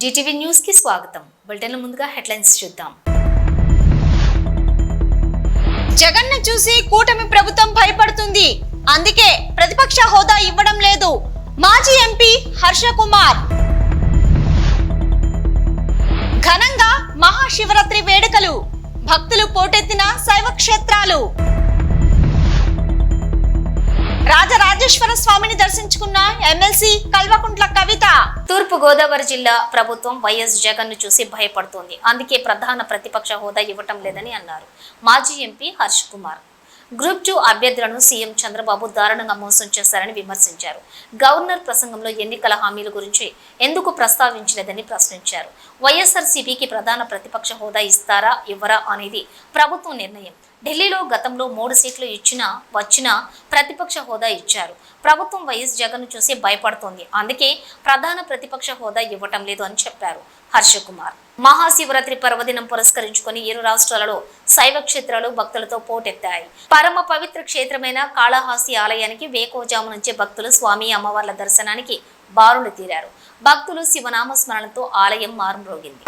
Zee TV news కి స్వాగతం. Bulletin ముందుగా హెడ్లైన్స్ చూద్దాం. జగన్ను చూసి కూటమి ప్రభుత్వం భయపడుతుంది. అందుకే ప్రతిపక్ష హోదా ఇవ్వడం లేదు. మాజీ ఎంపీ హర్ష కుమార్. ఘనంగా మహాశివరాత్రి వేడుకలు. భక్తులు పోటెత్తిన శైవ క్షేత్రాలు. రాజరాజేశ్వర స్వామిని దర్శించుకున్న ఎమ్మెల్సీ కల్వకుంట్ల కవిత. తూర్పు గోదావరి జిల్లా ప్రభుత్వం వైఎస్ జగన్ ను చూసి భయపడుతోంది. అందుకే ప్రధాన ప్రతిపక్ష హోదా ఇవ్వటం లేదని అన్నారు మాజీ ఎంపీ హర్ష కుమార్. గ్రూప్ 2 అభ్యర్థులను సీఎం చంద్రబాబు దారుణంగా మోసం చేశారని విమర్శించారు. గవర్నర్ ప్రసంగంలో ఎన్నికల హామీల గురించి ఎందుకు ప్రస్తావించలేదని ప్రశ్నించారు. వైఎస్ఆర్సీపీకి ప్రధాన ప్రతిపక్ష హోదా ఇస్తారా ఇవ్వరా అనేది ప్రభుత్వం నిర్ణయం. ఢిల్లీలో గతంలో 3 సీట్లు వచ్చినా ప్రతిపక్ష హోదా ఇచ్చారు. ప్రభుత్వం వైఎస్ జగన్ చూసి భయపడుతోంది. అందుకే ప్రధాన ప్రతిపక్ష హోదా ఇవ్వటం లేదు అని చెప్పారు హర్ష కుమార్. మహాశివరాత్రి పర్వదినం పురస్కరించుకొని 7 రాష్ట్రాలలో శైవ క్షేత్రాలు భక్తులతో పోటెత్తాయి. పరమ పవిత్ర క్షేత్రమైన కాళహస్తి ఆలయానికి వేకోజాము నుంచి భక్తులు స్వామి అమ్మవార్ల దర్శనానికి బారులు తీరారు. భక్తులు శివనామ స్మరణతో ఆలయం మారుమ్రోగింది.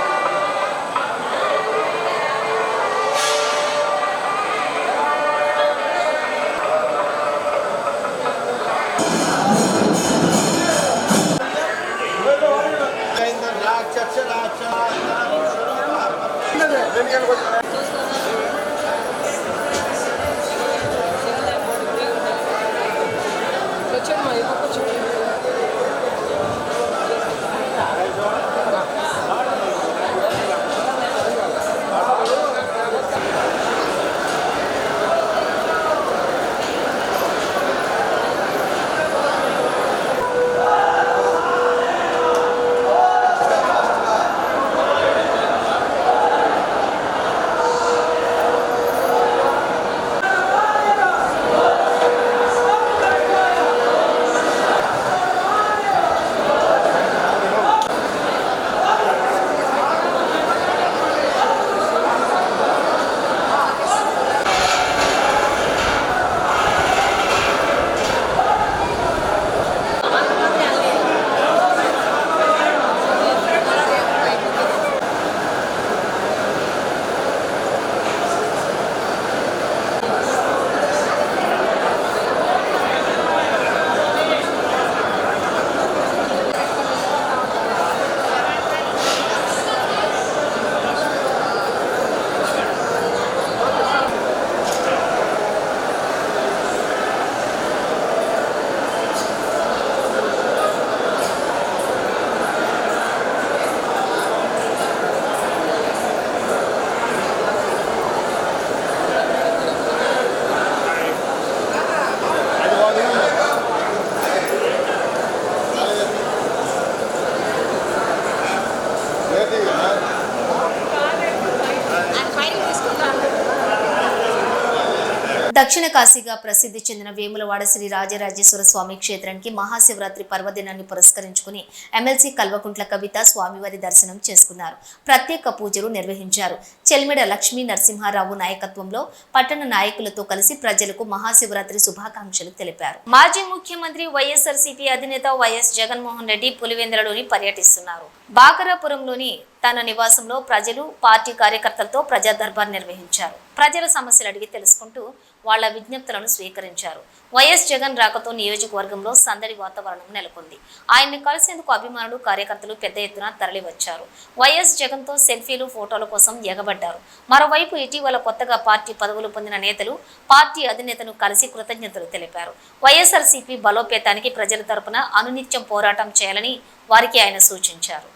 దక్షిణ కాశీగా ప్రసిద్ధి చెందిన వేములవాడ శ్రీ రాజరాజేశ్వర స్వామి క్షేత్రానికి మహాశివరాత్రి పర్వదినాన్ని పురస్కరించుకుని ఎమ్మెల్సీ కల్వకుంట్ల కవిత స్వామివారి దర్శనం చేసుకున్నారు. ప్రత్యేక పూజలు నిర్వహించారు. చెల్మిడ లక్ష్మీ నరసింహారావు నాయకత్వంలో పట్టణ నాయకులతో కలిసి ప్రజలకు మహాశివరాత్రి శుభాకాంక్షలు తెలిపారు. మాజీ ముఖ్యమంత్రి వైఎస్ఆర్సీపీ అధినేత వైఎస్ జగన్మోహన్ రెడ్డి పులివెందులలోని పర్యటిస్తున్నారు. బాకరాపురంలోని తన నివాసంలో ప్రజలు పార్టీ కార్యకర్తలతో ప్రజా దర్బార్ నిర్వహించారు. ప్రజల సమస్యలు అడిగి తెలుసుకుంటూ వాళ్ల విజ్ఞప్తులను స్వీకరించారు. వైఎస్ జగన్ రాకతో నియోజకవర్గంలో సందడి వాతావరణం నెలకొంది. ఆయన్ని కలిసేందుకు అభిమానులు కార్యకర్తలు పెద్ద ఎత్తున తరలివచ్చారు. వైఎస్ జగన్ తో సెల్ఫీలు ఫోటోల కోసం ఎగబడ్డారు. మరోవైపు ఇటీవల కొత్తగా పార్టీ పదవులు పొందిన నేతలు పార్టీ అధినేతను కలిసి కృతజ్ఞతలు తెలిపారు. వైఎస్ఆర్సీపీ బలోపేతానికి ప్రజల తరపున అనునిత్యం పోరాటం చేయాలని వారికి ఆయన సూచించారు.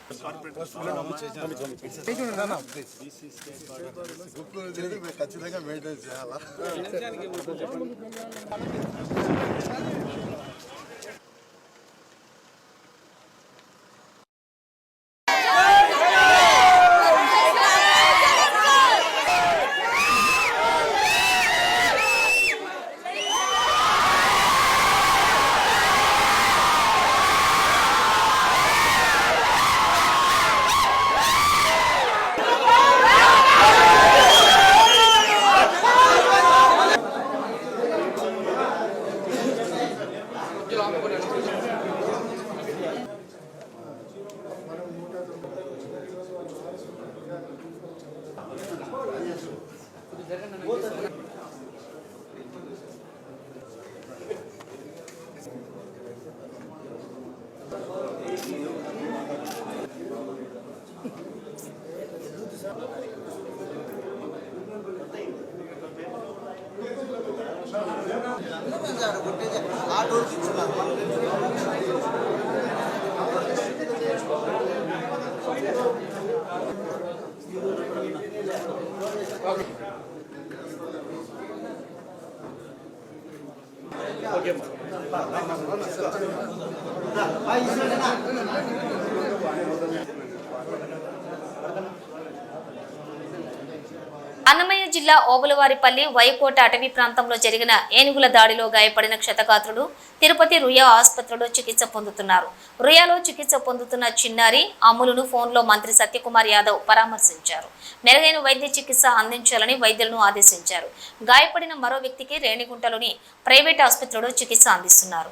అన్నమయ్య జిల్లా ఓబులవారిపల్లి వైకోట అటవీ ప్రాంతంలో జరిగిన ఏనుగుల దాడిలో గాయపడిన క్షతగాత్రులు తిరుపతి రుయా ఆసుపత్రిలో చికిత్స పొందుతున్నారు. రుయాలో చికిత్స పొందుతున్న చిన్నారి అమ్ములను ఫోన్లో మంత్రి సత్యకుమార్ యాదవ్ పరామర్శించారు. మెరుగైన వైద్య చికిత్స అందించాలని వైద్యులను ఆదేశించారు. గాయపడిన మరో వ్యక్తికి రేణిగుంటలోని ప్రైవేట్ ఆసుపత్రిలో చికిత్స అందిస్తున్నారు.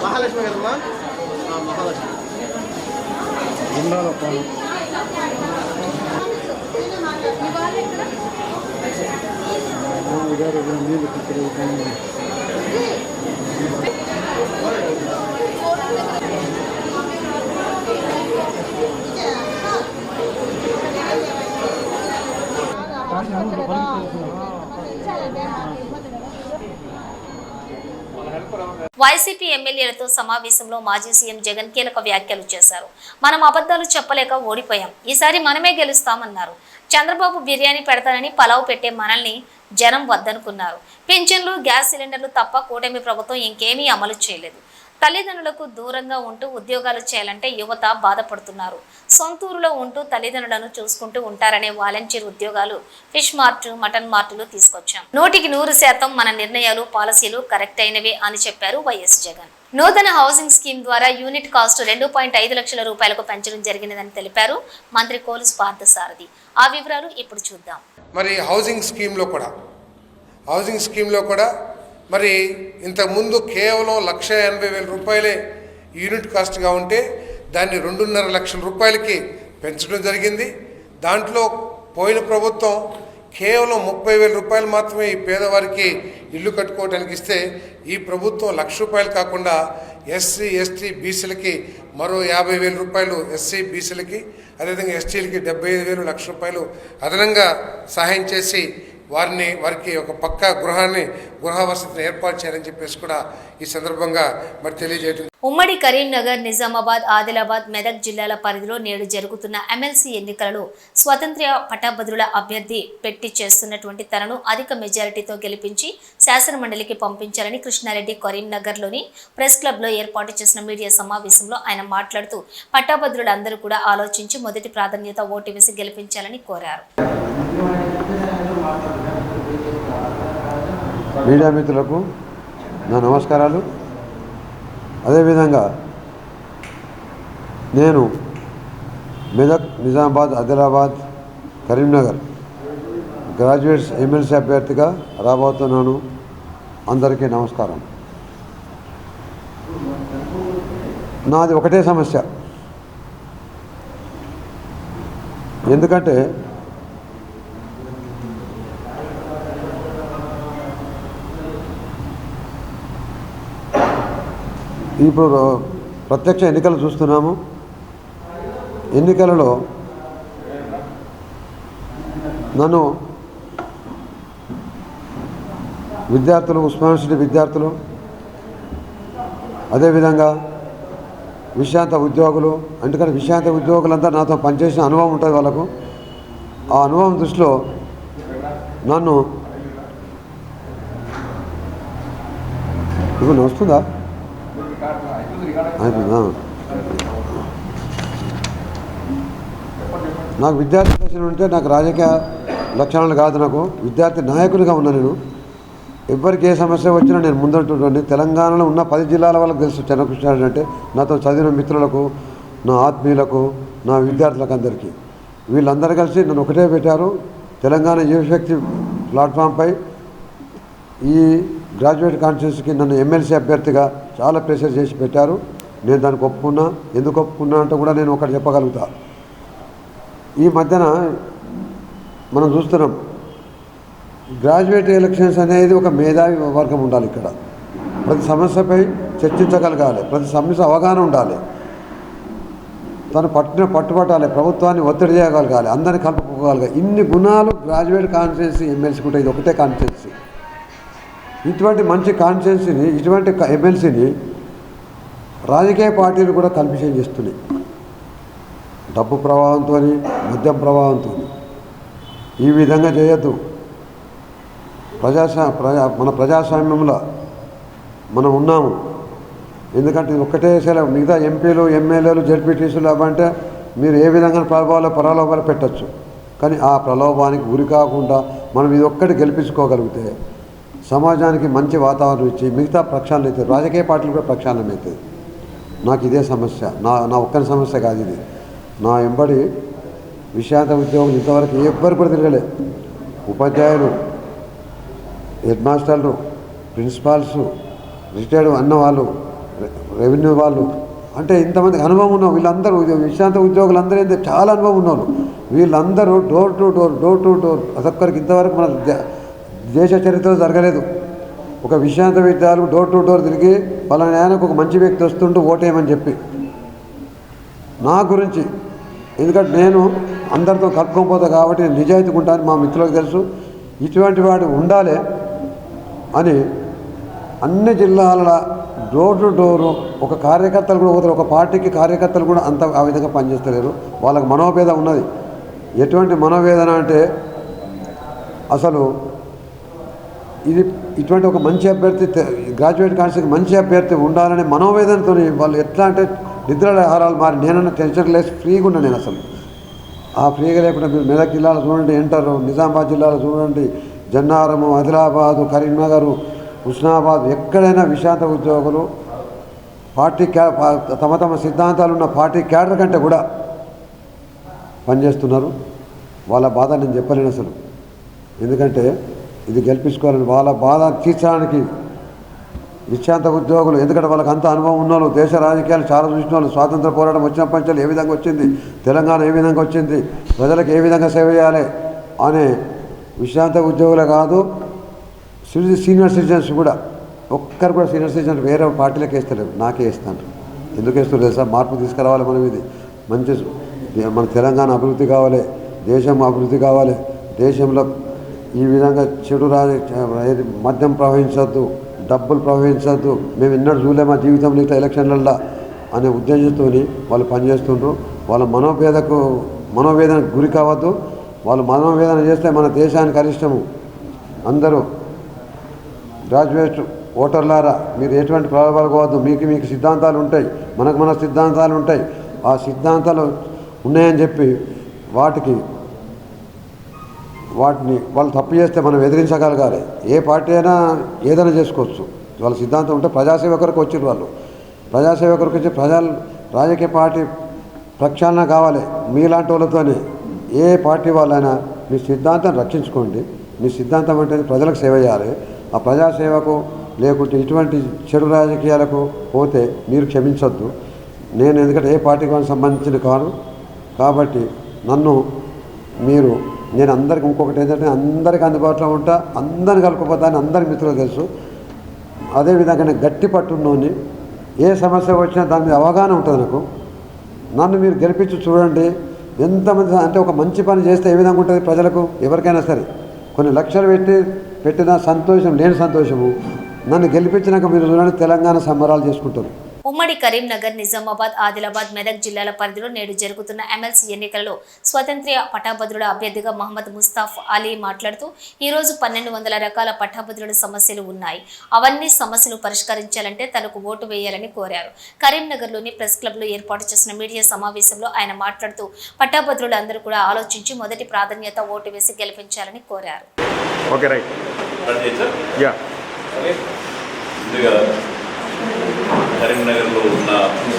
మహాలక్ష్మి గారమ్మా, మహాలక్ష్మి వైసీపీ ఎమ్మెల్యేలతో సమావేశంలో మాజీ సీఎం జగన్ కీలక వ్యాఖ్యలు చేశారు. మనం అబద్ధాలు చెప్పలేక ఓడిపోయాం, ఈసారి మనమే గెలుస్తామన్నారు. చంద్రబాబు బిర్యానీ పెడతానని పలావ్ పెట్టే మనల్ని జనం వద్దనుకున్నారు. పింఛన్లు, గ్యాస్ సిలిండర్లు తప్ప కూటమి ప్రభుత్వం ఇంకేమీ అమలు చేయలేదు. తల్లిదండ్రులకు దూరంగా ఉంటూ ఉద్యోగాలు చేయాలంటే యువత బాధపడుతున్నారు. సొంతూరులో ఉంటూ తల్లిదండ్రులను చూసుకుంటూ ఉంటారనే వాలంటీర్ ఉద్యోగాలు, ఫిష్ మార్ట్, మటన్ మార్టులు తీసుకొచ్చాం. 100% మన నిర్ణయాలు, పాలసీలు కరెక్ట్ అయినవే అని చెప్పారు వైఎస్ జగన్. నూతన హౌసింగ్ స్కీమ్ ద్వారా యూనిట్ కాస్ట్ 2.5 లక్షల రూపాయలకు పెంచడం జరిగినదని తెలిపారు మంత్రి కోలుస్ పార్థసారథి. ఆ వివరాలు ఇప్పుడు చూద్దాం. మరి హౌసింగ్ స్కీమ్లో కూడా మరి ఇంతకుముందు కేవలం 1,80,000 రూపాయలే యూనిట్ కాస్ట్గా ఉంటే దాన్ని 2.5 లక్షల రూపాయలకి పెంచడం జరిగింది. దాంట్లో పోయిన ప్రభుత్వం కేవలం 30,000 రూపాయలు మాత్రమే ఈ పేదవారికి ఇల్లు కట్టుకోవడానికి ఇస్తే ఈ ప్రభుత్వం 1,00,000 రూపాయలు కాకుండా ఎస్సీ, ఎస్టీ, బీసీలకి మరో 50,000 రూపాయలు, ఎస్సీ, బీసీలకి అదేవిధంగా ఎస్టీలకి 75,000, 1,00,000 రూపాయలు అదనంగా సహాయం చేసి వారికి ఒక పక్కా గృహ వసతిని ఏర్పాటు చేయాలని చెప్పేసి కూడా ఈ సందర్భంగా మరి తెలియజేయడం. ఉమ్మడి కరీంనగర్, నిజామాబాద్, ఆదిలాబాద్, మెదక్ జిల్లాల పరిధిలో నేడు జరుగుతున్న ఎమ్మెల్సీ ఎన్నికలలో స్వతంత్ర పట్టభద్రుల అభ్యర్థి పెట్టి చేస్తున్నటువంటి తనను అధిక మెజారిటీతో గెలిపించి శాసనమండలికి పంపించాలని కృష్ణారెడ్డి కరీంనగర్లోని ప్రెస్ క్లబ్లో ఏర్పాటు చేసిన మీడియా సమావేశంలో ఆయన మాట్లాడుతూ పట్టభద్రులందరూ కూడా ఆలోచించి మొదటి ప్రాధాన్యత ఓటు వేసి గెలిపించాలని కోరారు. మీడియా మిత్రులకు నా నమస్కారాలు. అదేవిధంగా నేను మెదక్, నిజామాబాద్, ఆదిలాబాద్, కరీంనగర్ గ్రాడ్యుయేట్స్ ఎమ్మెల్సీ అభ్యర్థిగా రాబోతున్నాను. అందరికీ నమస్కారం. నాది ఒకటే సమస్య. ఎందుకంటే ఇప్పుడు ప్రత్యక్ష ఎన్నికలు చూస్తున్నాము. ఎన్నికలలో నన్ను విద్యార్థులు, ఉస్మానియా యూనివర్సిటీ విద్యార్థులు, అదేవిధంగా విశ్రాంత ఉద్యోగులు, ఎందుకంటే విశ్రాంత ఉద్యోగులంతా నాతో పనిచేసిన అనుభవం ఉంటుంది వాళ్ళకు. ఆ అనుభవం దృష్టిలో నన్ను ఇప్పుడు వస్తుందా నాకు విద్యార్థి దశలు ఉంటే నాకు రాజకీయ లక్షణాలు కాదు. నాకు విద్యార్థి నాయకుడిగా ఉన్నా. నేను ఎవరికి ఏ సమస్య వచ్చినా నేను ముందుంటుండండి. తెలంగాణలో ఉన్న 10 జిల్లాల వాళ్ళకి తెలుసు చెన్నకృష్ణారెడ్డి అంటే. నాతో చదివిన మిత్రులకు, నా ఆత్మీయులకు, నా విద్యార్థులకు అందరికీ వీళ్ళందరూ కలిసి నన్ను ఒకటే పెట్టారు. తెలంగాణ యువశక్తి ప్లాట్ఫామ్పై ఈ గ్రాడ్యుయేట్ కాన్స్టిట్యూన్సీకి నన్ను ఎమ్మెల్సీ అభ్యర్థిగా చాలా ప్రెషర్ చేసి పెట్టారు. నేను దానికి ఒప్పుకున్నా. ఎందుకు ఒప్పుకున్నా అంటే కూడా నేను ఒకటి చెప్పగలుగుతా. ఈ మధ్యన మనం చూస్తున్నాం, గ్రాడ్యుయేట్ ఎలక్షన్స్ అనేది ఒక మేధావి వర్గం ఉండాలి. ఇక్కడ ప్రతి సమస్యపై చర్చించగలగాలి, ప్రతి సమస్య అవగాహన ఉండాలి, తను పట్టుబట్టాలి, ప్రభుత్వాన్ని ఒత్తిడి చేయగలగాలి, అందరినీ కలుపుకోగలగాలి. ఇన్ని గుణాలు గ్రాడ్యుయేట్ కాన్స్టిట్యున్సీ ఎమ్మెల్సీకి ఉంటాయి. ఇది ఒకటే కాన్స్టిట్యున్సీ. ఇటువంటి మంచి కాన్స్టిట్యున్సీని, ఇటువంటి ఎమ్మెల్సీని రాజకీయ పార్టీలు కూడా కల్పిషం చేస్తున్నాయి. డబ్బు ప్రభావంతో, మద్యం ప్రభావంతో. ఈ విధంగా చేయొద్దు. మన ప్రజాస్వామ్యంలో మనం ఉన్నాము. ఎందుకంటే ఇది ఒక్కటే సెలవు. మిగతా ఎంపీలు, ఎమ్మెల్యేలు, జడ్పీటీసీలు అవంటే మీరు ఏ విధంగా ప్రలోభాలు పెట్టచ్చు. కానీ ఆ ప్రలోభానికి గురి కాకుండా మనం ఇది ఒక్కటి గెలిపించుకోగలిగితే సమాజానికి మంచి వాతావరణం ఇచ్చి మిగతా ప్రక్షాళన అవుతుంది. రాజకీయ పార్టీలు కూడా ప్రక్షాళన అవుతుంది. నాకు ఇదే సమస్య. నా ఒక్కరి సమస్య కాదు ఇది. నా ఎంబడి విశ్రాంత ఉద్యోగులు ఇంతవరకు ఎవ్వరు కూడా తిరగలే. ఉపాధ్యాయులు, హెడ్ మాస్టర్లు, ప్రిన్సిపాల్స్, రిటైర్డ్ అన్నవాళ్ళు, రెవెన్యూ వాళ్ళు, అంటే ఇంతమంది అనుభవం ఉన్నాం. వీళ్ళందరూ విశ్రాంత ఉద్యోగులందరూ ఏంటంటే చాలా అనుభవం ఉన్నారు. వీళ్ళందరూ డోర్ టు డోర్ అదొక్కరికి ఇంతవరకు మన దేశ చరిత్రలో జరగలేదు. ఒక విశ్రాంత విద్యార్థులు డోర్ టు డోర్ తిరిగి పలానా ఆయనకు ఒక మంచి వ్యక్తి వస్తుంటూ ఓటేయమని చెప్పి నా గురించి. ఎందుకంటే నేను అందరితో కలుపుకోకపోతా కాబట్టి నేను నిజాయితీగా ఉంటాను. మా మిత్రులకు తెలుసు. ఇటువంటి వాడు ఉండాలి అని అన్ని జిల్లాల డోర్ టు డోరు ఒక కార్యకర్తలు కూడా పోతారు. ఒక పార్టీకి కార్యకర్తలు కూడా అంత ఆ విధంగా పనిచేస్తలేరు. వాళ్ళకి మనోవేదన ఉన్నది. ఎటువంటి మనోవేదన అంటే అసలు ఇటువంటి ఒక మంచి అభ్యర్థి, గ్రాడ్యుయేట్ కాన్స్టిట్యూన్సీకి మంచి అభ్యర్థి ఉండాలనే మనోవేదనతో వాళ్ళు ఎట్లా అంటే నిద్రల ఆహారాలు మారి నేనన్నా టెన్షన్ లేసి ఫ్రీగా ఉన్నా. నేను అసలు ఆ ఫ్రీగా లేకుండా మీరు మెదక్ జిల్లాలో చూడండి, ఎంటరు, నిజామాబాద్ జిల్లాలో చూడండి, జన్నారము, ఆదిలాబాదు, కరీంనగరు, హుస్నాబాద్, ఎక్కడైనా విశ్రాంత ఉద్యోగులు పార్టీ తమ సిద్ధాంతాలు ఉన్న పార్టీ క్యాడర్ కంటే కూడా పనిచేస్తున్నారు. వాళ్ళ బాధ నేను చెప్పలేను అసలు. ఎందుకంటే ఇది గెలిపించుకోవాలని వాళ్ళ బాధ తీర్చడానికి విశ్రాంత ఉద్యోగులు, ఎందుకంటే వాళ్ళకి అంత అనుభవం ఉన్నోళ్ళు, దేశ రాజకీయాలు చాలా చూసిన వాళ్ళు, స్వాతంత్ర పోరాటం వచ్చిన పంచాలు ఏ విధంగా వచ్చింది, తెలంగాణ ఏ విధంగా వచ్చింది, ప్రజలకు ఏ విధంగా సేవ చేయాలి అనే విశ్రాంత ఉద్యోగులే కాదు, సీనియర్ సిటిజన్స్ కూడా. ఒక్కరు కూడా సీనియర్ సిటిజన్స్ వేరే పార్టీలకు వేస్తలేరు, నాకే వేస్తాను. ఎందుకు వేస్తారు తెలుసా? మార్పు తీసుకురావాలి. మనం ఇది మంచి మన తెలంగాణ అభివృద్ధి కావాలి, దేశం అభివృద్ధి కావాలి. దేశంలో ఈ విధంగా చెడు మద్యం ప్రవహించద్దు, డబ్బులు ప్రవహించద్దు. మేము ఎన్నడూ చూడలే మా జీవితంలో ఇట్లా ఎలక్షన్లలో అనే ఉద్దేశంతో వాళ్ళు పనిచేస్తుండ్రు. వాళ్ళ మనోవేదనకు గురి కావద్దు. వాళ్ళు మనోవేదన చేస్తే మన దేశానికి అరిష్టము. అందరూ గ్రాడ్యుయేట్ ఓటర్లారా మీరు ఎటువంటి ప్రలోభాలు కావద్దు. మీకు సిద్ధాంతాలు ఉంటాయి, మన సిద్ధాంతాలు ఉంటాయి. ఆ సిద్ధాంతాలు ఉన్నాయని చెప్పి వాటిని వాళ్ళు తప్పు చేస్తే మనం ఎదిరించగలగాలి. ఏ పార్టీ అయినా ఏదైనా చేసుకోవచ్చు. వాళ్ళ సిద్ధాంతం ఉంటే ప్రజాసేవ కొరకు వచ్చిన వాళ్ళు ప్రజాసేవ కొరకు వచ్చి రాజకీయ పార్టీ ప్రక్షాళన కావాలి. మీలాంటి వాళ్ళతోనే ఏ పార్టీ వాళ్ళైనా మీ సిద్ధాంతాన్ని రక్షించుకోండి. మీ సిద్ధాంతం అంటే ప్రజలకు సేవ చేయాలి. ఆ ప్రజాసేవకు లేకుంటే ఇటువంటి చెడు రాజకీయాలకు పోతే మీరు క్షమించొద్దు. నేను ఎందుకంటే ఏ పార్టీకి సంబంధించిన కాదు కాబట్టి నేను అందరికి ఇంకొకటి ఏంటంటే అందరికీ అందుబాటులో ఉంటా, అందరిని కలుపుకోపోతాను. అందరి మిత్రులు తెలుసు. అదేవిధంగా నేను గట్టి పట్టున్నోని ఏ సమస్య వచ్చినా దాని మీద అవగాహన ఉంటుంది నాకు. నన్ను మీరు గెలిపించి చూడండి. ఎంతమంది అంటే ఒక మంచి పని చేస్తే ఏ విధంగా ఉంటుంది ప్రజలకు ఎవరికైనా సరే. కొన్ని లక్షలు పెట్టిన సంతోషం లేని సంతోషము. నన్ను గెలిపించినాక మీరు చూడండి తెలంగాణ సంబరాలు చేసుకుంటారు. ఉమ్మడి కరీంనగర్, నిజామాబాద్, ఆదిలాబాద్, మెదక్ జిల్లాల పరిధిలో నేడు జరుగుతున్న ఎమ్మెల్సీ ఎన్నికలలో స్వతంత్ర పట్టాభద్రుల అభ్యర్థిగా మహమ్మద్ ముస్తాఫ్ అలీ మాట్లాడుతూ ఈరోజు 1200 రకాల పట్టాభద్రుల సమస్యలు ఉన్నాయి. అవన్నీ సమస్యలు పరిష్కరించాలంటే తనకు ఓటు వేయాలని కోరారు. కరీంనగర్లోని ప్రెస్ క్లబ్లో ఏర్పాటు చేసిన మీడియా సమావేశంలో ఆయన మాట్లాడుతూ పట్టాభద్రులు అందరూ కూడా ఆలోచించి మొదటి ప్రాధాన్యత ఓటు వేసి గెలిపించాలని కోరారు. కరీంనగర్లో ఉన్న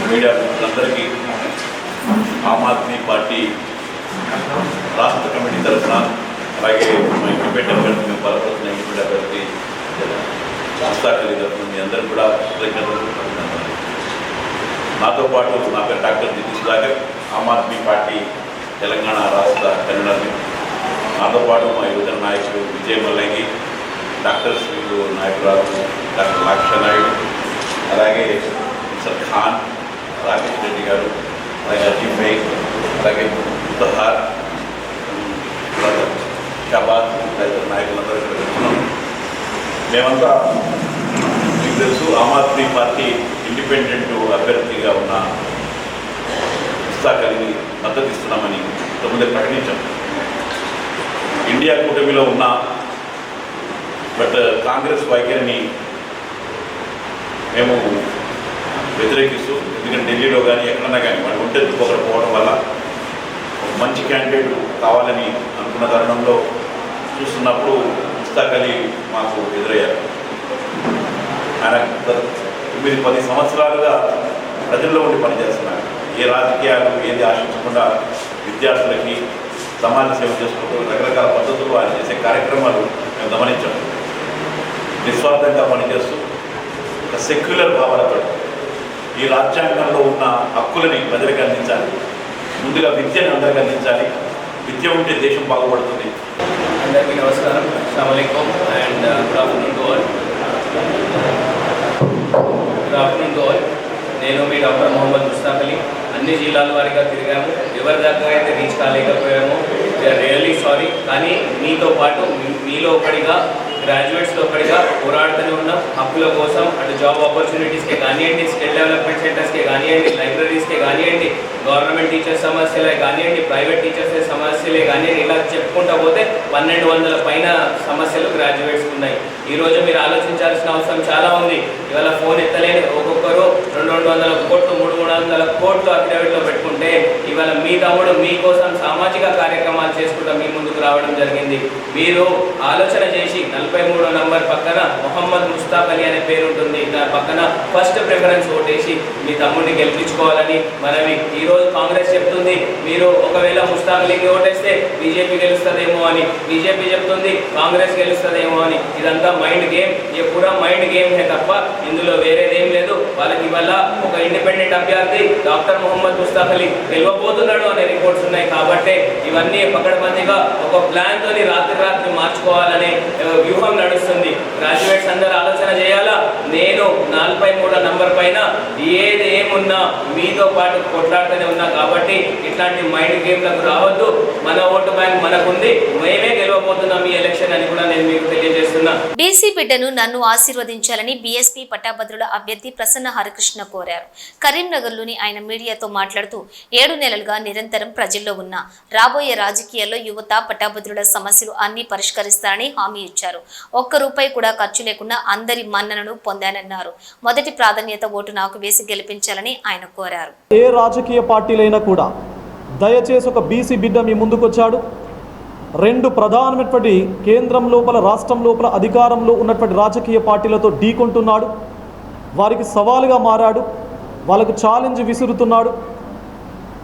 మీడియా మిత్రులందరికీ ఆమ్ ఆద్మీ పార్టీ రాష్ట్ర కమిటీ తరఫున అలాగే మా ఇండిపెండెంట్ అభ్యర్థి మేము బలపడుతున్న ఇండిపెండెంట్ అభ్యర్థి ముస్తాఖలీ తరఫున మీ అందరూ కూడా కృతజ్ఞతలు. నాతో పాటు నా పేరు డాక్టర్ జితేష్ సుధాకర్, ఆమ్ ఆద్మీ పార్టీ తెలంగాణ రాష్ట్ర కన్వీనర్ని. నాతో పాటు మా యువజన నాయకుడు విజయ్ మల్లంగి, డాక్టర్స్ నాయకురాలు డాక్టర్ లాక్ష నాయుడు, అలాగే మిస్టర్ ఖాన్, రాకేష్ రెడ్డి గారు, అలాగే అజీమ్ బై, అలాగే ముతహార్, షాబాద్ తదితర నాయకులందరూ ఇక్కడ వెళ్తున్నాం. మేమంతా మీకు తెలుసు ఆమ్ ఆద్మీ పార్టీ ఇండిపెండెంట్ అభ్యర్థిగా ఉన్న ముస్తాఖలీని మద్దతు ఇస్తున్నామని ముందే ప్రకటించాం. ఇండియా కూటమిలో ఉన్న బట్ కాంగ్రెస్ వైఖరిని మేము వ్యతిరేకిస్తూ, ఎందుకంటే ఢిల్లీలో కానీ ఎక్కడన్నా కానీ వాళ్ళు ఒంటెత్తుకోకపోవడం వల్ల ఒక మంచి క్యాండిడేట్ కావాలని అనుకున్న తరుణంలో చూస్తున్నప్పుడు ముస్తాఖలీ మాకు ఎదురయ్యారు. ఆయన 9-10 సంవత్సరాలుగా ప్రజల్లో ఉండి పనిచేస్తున్నారు. ఏ రాజకీయాలు ఏది ఆశించకుండా విద్యార్థులకి సమాజ సేవ చేసుకుంటూ రకరకాల పద్ధతులు ఆయన చేసే కార్యక్రమాలు మేము గమనించాం. నిస్వార్థంగా పనిచేస్తూ ఒక సెక్యులర్ భావనతో ఈ రాజ్యాంగంలో ఉన్న హక్కులని ప్రజలకు అందించాలి. ముందుగా విద్యను అందరికీ అందించాలి. విద్య ఉంటే దేశం బాగుపడుతుంది. అందరికీ నమస్కారం, అస్సలాము అలైకుం and good afternoon to all. నేను మీ డాక్టర్ మొహమ్మద్ ముస్తాఖలీ. అన్ని జిల్లాల వారిగా తిరిగాము. ఎవరి దాకా అయితే రీచ్ కాలేకపోయామో వీఆర్ రియల్లీ సారీ. కానీ మీతో పాటు మీలో ఒకటిగా, గ్రాడ్యుయేట్స్లో ఒకటిగా పోరాడుతూనే ఉన్నాం హక్కుల కోసం. అటు జాబ్ ఆపర్చునిటీస్కే కానివ్వండి, స్కిల్ డెవలప్మెంట్ సెంటర్స్కే కానివ్వండి, లైబ్రరీస్కే కానివ్వండి, గవర్నమెంట్ టీచర్స్ సమస్యలే కానివ్వండి, ప్రైవేట్ టీచర్స్ సమస్యలే కానివ్వండి, ఇలా చెప్పుకుంటూ పోతే 1200 పైన సమస్యలు గ్రాడ్యుయేట్స్కి ఉన్నాయి. ఈరోజు మీరు ఆలోచించాల్సిన అవసరం చాలా ఉంది. ఇవాళ ఫోన్ ఎత్తలేని ఒక్కొక్కరు 200 కోట్లు 300 కోట్లు అఫిడవిట్లో పెట్టుకుంటే, ఇవాళ మీ తమ్ముడు మీకోసం సామాజిక కార్యక్రమాలు చేసుకుంటూ మీ ముందుకు రావడం జరిగింది. మీరు ఆలోచన చేసి 43వ నంబర్ పక్కన మొహమ్మద్ ముస్తాఖలీ అనే పేరు ఉంటుంది, దాని పక్కన ఫస్ట్ ప్రిఫరెన్స్ ఓటేసి మీ తమ్ముడిని గెలిపించుకోవాలని మనవి. ఈరోజు కాంగ్రెస్ చెప్తుంది మీరు ఒకవేళ ముస్తాఖలీకి ఓటేస్తే బీజేపీ గెలుస్తుందేమో అని, బీజేపీ చెప్తుంది కాంగ్రెస్ గెలుస్తుందేమో అని. ఇదంతా మైండ్ గేమ్, ఎప్పుడా మైండ్ గేమ్ తప్ప ఇందులో వేరేదేం లేదు. వాళ్ళకి వల్ల ఒక ఇండిపెండెంట్ అభ్యర్థి డాక్టర్ మొహమ్మద్ ముస్తాఖలీ గెలవబోతున్నాడు అనే రిపోర్ట్స్ ఉన్నాయి. కాబట్టి ఇవన్నీ పకడ్బందీగా ఒక ప్లాన్ తోని రాత్రి మార్చుకోవాలనే వ్యూహం నడుస్తుంది. గ్రాడ్యుయేట్స్ అందరూ ఆలోచన చేయాలా. నేను 43వ నంబర్ పైన ఏమున్నా మీతో పాటు కొట్లాడుతూనే ఉన్నా. కాబట్టి ఇట్లాంటి మైండ్ గేమ్లకు రావద్దు. మన ఓటు బ్యాంక్ మనకుంది, మేమే గెలవబోతున్నాం ఈ ఎలక్షన్ అని కూడా నేను మీకు తెలియజేస్తున్నా. బీసీ బిడ్డను నన్ను ఆశీర్వదించాలని బీఎస్పీ పట్టాభద్రుల అభ్యర్థి ప్రసన్న హరికృష్ణ కోరారు. కరీంనగర్లోని ఆయన మీడియాతో మాట్లాడుతూ 7 నెలలుగా నిరంతరం ప్రజల్లో ఉన్న రాబోయే రాజకీయాల్లో యువత పట్టాభద్రుల సమస్యలు అన్ని పరిష్కరిస్తారని హామీ ఇచ్చారు. ₹1 కూడా ఖర్చు లేకుండా అందరి మన్ననను పొందానన్నారు. మొదటి ప్రాధాన్యత ఓటు నాకు వేసి గెలిపించాలని ఆయన కోరారు. ఏ రాజకీయ పార్టీలైనా కూడా దయచేసి ఒక బీసీ బిడ్డ మీ ముందుకొచ్చాడు. 2 ప్రధానమైనటువంటి కేంద్రం లోపల, రాష్ట్రం లోపల అధికారంలో ఉన్నటువంటి రాజకీయ పార్టీలతో ఢీకొంటున్నాడు. వారికి సవాలుగా మారాడు, వాళ్ళకు ఛాలెంజ్ విసురుతున్నాడు.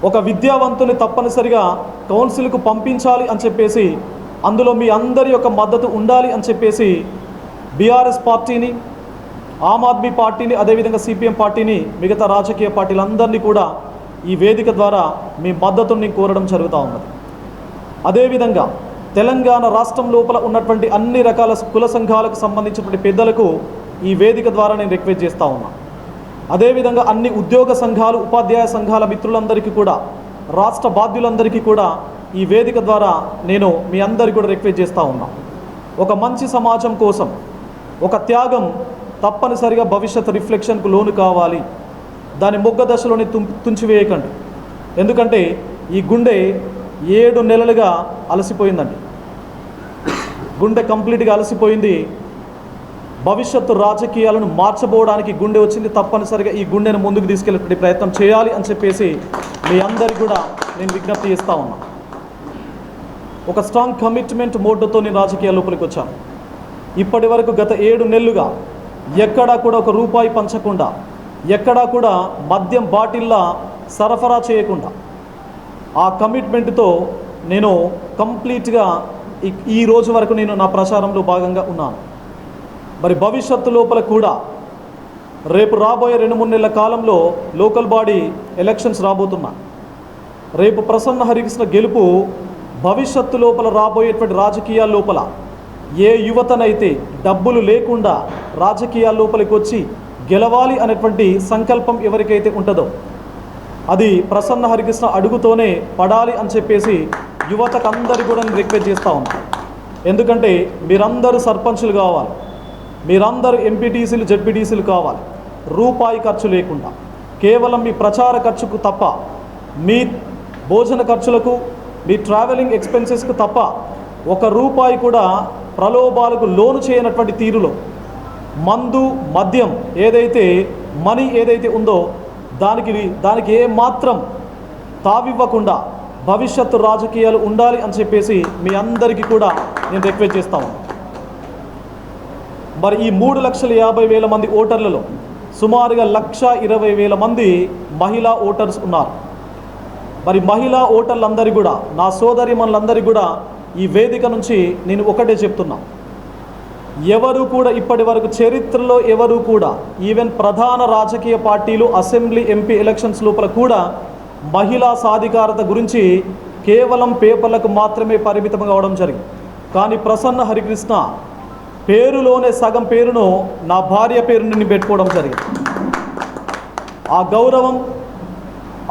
ఒక విద్యావంతుని తప్పనిసరిగా కౌన్సిల్కు పంపించాలి అని చెప్పేసి, అందులో మీ అందరి యొక్క మద్దతు ఉండాలి అని చెప్పేసి బీఆర్ఎస్ పార్టీని, ఆమ్ ఆద్మీ పార్టీని, అదేవిధంగా సిపిఎం పార్టీని, మిగతా రాజకీయ పార్టీలందరినీ కూడా ఈ వేదిక ద్వారా మీ మద్దతుని కోరడం జరుగుతూ ఉన్నది. అదేవిధంగా తెలంగాణ రాష్ట్రం లోపల ఉన్నటువంటి అన్ని రకాల కుల సంఘాలకు సంబంధించినటువంటి పెద్దలకు ఈ వేదిక ద్వారా నేను రిక్వెస్ట్ చేస్తూ ఉన్నా. అదేవిధంగా అన్ని ఉద్యోగ సంఘాలు, ఉపాధ్యాయ సంఘాల మిత్రులందరికీ కూడా, రాష్ట్ర బాధ్యులందరికీ కూడా ఈ వేదిక ద్వారా నేను మీ అందరికీ కూడా రిక్వెస్ట్ చేస్తూ ఉన్నా. ఒక మంచి సమాజం కోసం ఒక త్యాగం తప్పనిసరిగా భవిష్యత్ రిఫ్లెక్షన్కు లోను కావాలి. దాని మొగ్గ దశలోనే తుంచివేయకండి. ఎందుకంటే ఈ గుండె 7 నెలలుగా అలసిపోయిందండి. గుండె కంప్లీట్గా అలసిపోయింది. భవిష్యత్తు రాజకీయాలను మార్చబోవడానికి గుండె వచ్చింది. తప్పనిసరిగా ఈ గుండెను ముందుకు తీసుకెళ్ళే ప్రయత్నం చేయాలి అని చెప్పేసి మీ అందరికీ కూడా నేను విజ్ఞప్తి చేస్తూ ఉన్నా. ఒక స్ట్రాంగ్ కమిట్మెంట్ మోడ్తో నేను రాజకీయాల లోపలికి వచ్చాను. ఇప్పటి వరకు గత 7 నెలలుగా ఎక్కడా కూడా ₹1 పంచకుండా, ఎక్కడా కూడా మద్యం బాటిల్లా సరఫరా చేయకుండా, ఆ కమిట్మెంట్తో నేను కంప్లీట్గా ఈ రోజు వరకు నేను నా ప్రచారంలో భాగంగా ఉన్నాను. మరి భవిష్యత్తు లోపల కూడా రేపు రాబోయే 2-3 నెలల కాలంలో లోకల్ బాడీ ఎలక్షన్స్ రాబోతున్నా. రేపు ప్రసన్న హరికృష్ణ గెలుపు భవిష్యత్తు లోపల రాబోయేటువంటి రాజకీయాల లోపల ఏ యువతనైతే డబ్బులు లేకుండా రాజకీయాల లోపలికి వచ్చి గెలవాలి అనేటువంటి సంకల్పం ఎవరికైతే ఉంటుందో అది ప్రసన్న హరికృష్ణ అడుగుతోనే పడాలి అని చెప్పేసి యువతకందరి కూడా నేను రిక్వెస్ట్ చేస్తూ ఉన్నాను. ఎందుకంటే మీరందరూ సర్పంచులు కావాలి, మీరందరూ ఎంపీటీసీలు జెడ్పీటీసీలు కావాలి. రూపాయి ఖర్చు లేకుండా కేవలం మీ ప్రచార ఖర్చుకు తప్ప, మీ భోజన ఖర్చులకు, మీ ట్రావెలింగ్ ఎక్స్పెన్సెస్కు తప్ప ₹1 కూడా ప్రలోభాలకు లోను చేయనటువంటి తీరులో మందు మద్యం ఏదైతే మనీ ఏదైతే ఉందో దానికి ఏ మాత్రం తావివ్వకుండా భవిష్యత్తు రాజకీయాలు ఉండాలి అని చెప్పేసి మీ అందరికీ కూడా నేను రిక్వెస్ట్ చేస్తాను. మరి ఈ 3,50,000 మంది ఓటర్లలో సుమారుగా 1,20,000 మంది మహిళా ఓటర్స్ ఉన్నారు. మరి మహిళా ఓటర్లందరికీ కూడా, నా సోదరిమణులందరికీ కూడా ఈ వేదిక నుంచి నేను ఒకటే చెప్తున్నా, ఎవరు కూడా ఇప్పటి వరకు చరిత్రలో ఎవరు కూడా ఈవెన్ ప్రధాన రాజకీయ పార్టీలు అసెంబ్లీ ఎంపీ ఎలక్షన్స్ లోపల కూడా మహిళా సాధికారత గురించి కేవలం పేపర్లకు మాత్రమే పరిమితం కావడం జరిగింది. కానీ ప్రసన్న హరికృష్ణ పేరులోనే సగం పేరును నా భార్య పేరుని పెట్టుకోవడం జరిగింది. ఆ గౌరవం,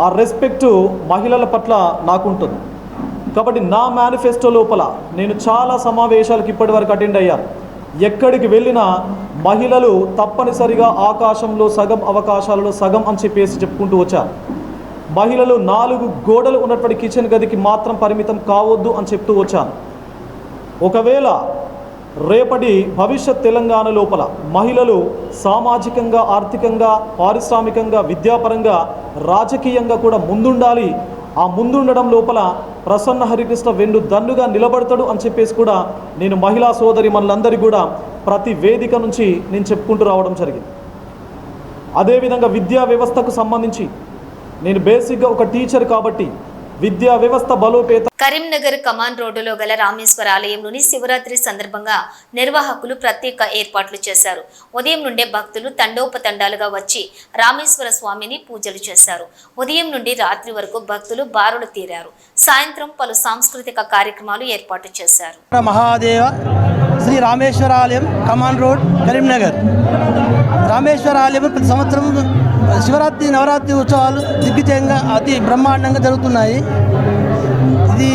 ఆ రెస్పెక్టు మహిళల పట్ల నాకుంటుంది. కాబట్టి నా మేనిఫెస్టో లోపల నేను చాలా సమావేశాలకు ఇప్పటి వరకు అటెండ్ అయ్యాను. ఎక్కడికి వెళ్ళినా మహిళలు తప్పనిసరిగా ఆకాశంలో సగం, అవకాశాలలో సగం అని చెప్పేసి చెప్పుకుంటూ వచ్చారు. మహిళలు 4 గోడలు ఉన్నటువంటి కిచెన్ గదికి మాత్రం పరిమితం కావద్దు అని చెప్తూ వచ్చాను. ఒకవేళ రేపటి భవిష్యత్ తెలంగాణ లోపల మహిళలు సామాజికంగా, ఆర్థికంగా, పారిశ్రామికంగా, విద్యాపరంగా, రాజకీయంగా కూడా ముందుండాలి. ఆ ముందుండడం లోపల ప్రసన్న హరికృష్ణ వెన్ను దన్నుగా నిలబడతాడు అని చెప్పేసి కూడా నేను మహిళా సోదరి మనందరికీ కూడా ప్రతి వేదిక నుంచి నేను చెప్పుకుంటూ రావడం జరిగింది. అదేవిధంగా విద్యా వ్యవస్థకు సంబంధించి నేను బేసిక్గా ఒక టీచర్ కాబట్టి విద్యా వ్యవస్థ బలోపేత. కరీంనగర్ కమాన్ రోడ్డులో గల రామేశ్వర ఆలయంలోని శివరాత్రి సందర్భంగా నిర్వాహకులు ప్రత్యేక ఏర్పాట్లు చేశారు. ఉదయం నుండే భక్తులు తండోపతండాలుగా వచ్చి రామేశ్వర స్వామిని పూజలు చేశారు. ఉదయం నుండి రాత్రి వరకు భక్తులు బారులు తీరారు. సాయంత్రం పలు సాంస్కృతిక కార్యక్రమాలు ఏర్పాటు చేశారు. మహాదేవ శ్రీ రామేశ్వర ఆలయం కమాన్ రోడ్ కరీంనగర్. రామేశ్వర ఆలయం ప్రతి సంవత్సరం శివరాత్రి నవరాత్రి ఉత్సవాలు దిగ్విజయంగా అతి బ్రహ్మాండంగా జరుగుతున్నాయి. ఇది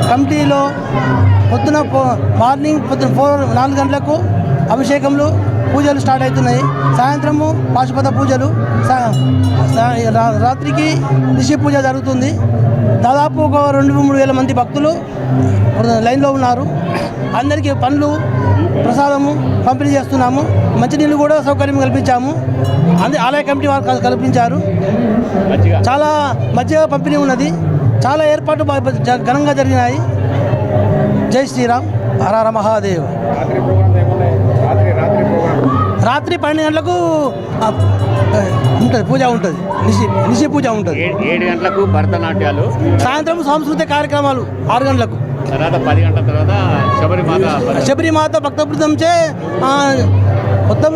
కమిటీలో పొద్దున మార్నింగ్ 4 గంటలకు అభిషేకములు పూజలు స్టార్ట్ అవుతున్నాయి. సాయంత్రము పాశుపత పూజలు, రాత్రికి రిషి పూజ జరుగుతుంది. దాదాపు ఒక 2-3 వేల మంది భక్తులు లైన్లో ఉన్నారు. అందరికీ పండ్లు ప్రసాదము పంపిణీ చేస్తున్నాము. మంచినీళ్ళు కూడా సౌకర్యం కల్పించాము. ఆలయ కమిటీ వారు కల్పించారు. చాలా మధ్య పంపిణీ ఉన్నది. చాలా ఏర్పాట్లు ఘనంగా జరిగినాయి. జై శ్రీరామ్, హర హర మహాదేవ్. రాత్రి 12 గంటలకు ఉంటుంది, పూజ ఉంటుంది, నిశి పూజ ఉంటుంది. 7 గంటలకు భరతనాట్యాలు, సాయంత్రం సాంస్కృతిక కార్యక్రమాలు 6 గంటలకు. తర్వాత 10 గంటల తర్వాత శబరిమాత భక్త బృందంచే మొత్తం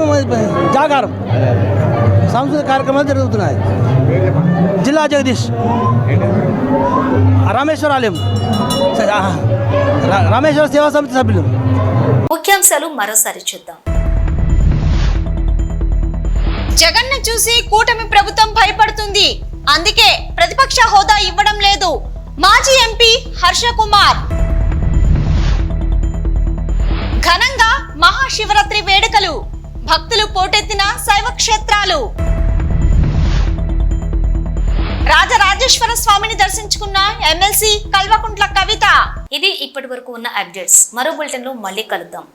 జాగారం సాంస్కృతిక కార్యక్రమాలు జరుగుతున్నాయి. జిల్లా జగదీష్, రామేశ్వరాలయం, రామేశ్వర సేవా సమితి సభ్యులు. ముఖ్యాంశాలు మరోసారి చూద్దాం. జగన్ను చూసి కూటమి ప్రభుత్వం భయపడుతుంది. అందుకే ప్రతిపక్ష హోదా ఇవ్వడం లేదు. మాజీ ఎంపీ హర్ష కుమార్. ఘనంగా మహాశివరాత్రి వేడుకలు, భక్తులు పోటెత్తిన శైవ క్షేత్రాలు. రాజరాజేశ్వర స్వామిని దర్శించుకున్న ఎమ్మెల్సీ కల్వకుంట్ల కవిత. ఇది ఇప్పటి వరకు ఉన్న అప్డేట్స్. మరో బులెటిన్ లో మళ్ళీ కలుద్దాం.